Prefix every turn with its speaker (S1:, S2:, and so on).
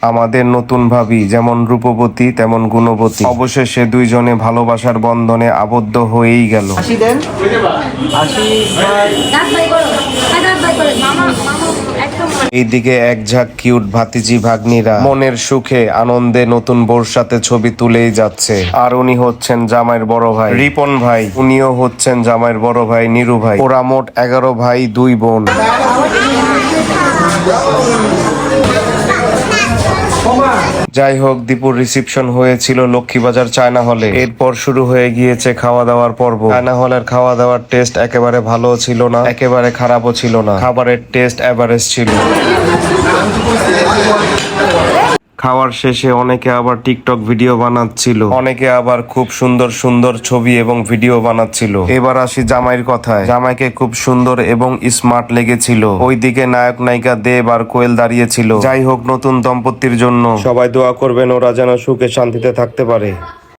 S1: আমাদের নতুন ভাবি যেমন রূপবতী তেমন গুণবতী। অবশেষে দুইজনে ভালোবাসার বন্ধনে আবদ্ধ হয়েই গেল। এইদিকে এক ঝাঁক কিউট ভাতিজি ভাগ্নিরা মনের সুখে আনন্দে নতুন বউর সাথে ছবি তুলেই যাচ্ছে। আর উনি হচ্ছেন জামাইয়ের বড় ভাই রিপন ভাই, উনিও হচ্ছেন জামাইয়ের বড় ভাই নিরু ভাই। ওরা মোট 11 ভাই 2 বোন। যাই হোক, দীপুর রিসেপশন হয়েছিল লক্ষ্মীবাজার চায়না হলে। এরপর শুরু হয়ে গিয়েছে খাওয়া দাওয়ার পর্ব। চায়না হলের খাওয়া দাওয়ার টেস্ট একেবারে ভালো ছিল না, একেবারে খারাপও ছিল না। খাবারের টেস্ট এভারেজ ছিল। খাওয়ার শেষে অনেকে আবার টিকটক ভিডিও বানাচ্ছিল, অনেকে আবার খুব সুন্দর সুন্দর ছবি এবং ভিডিও বানাচ্ছিল। এবার আসি জামাইয়ের কথায়। জামাইকে খুব সুন্দর এবং স্মার্ট লেগেছিল। ওইদিকে নায়ক নায়িকা দেব আর কোয়েল দাঁড়িয়েছিল। যাই হোক, নতুন দম্পতির জন্য সবাই দোয়া করবেন, ওরা যেন সুখে শান্তিতে থাকতে পারে।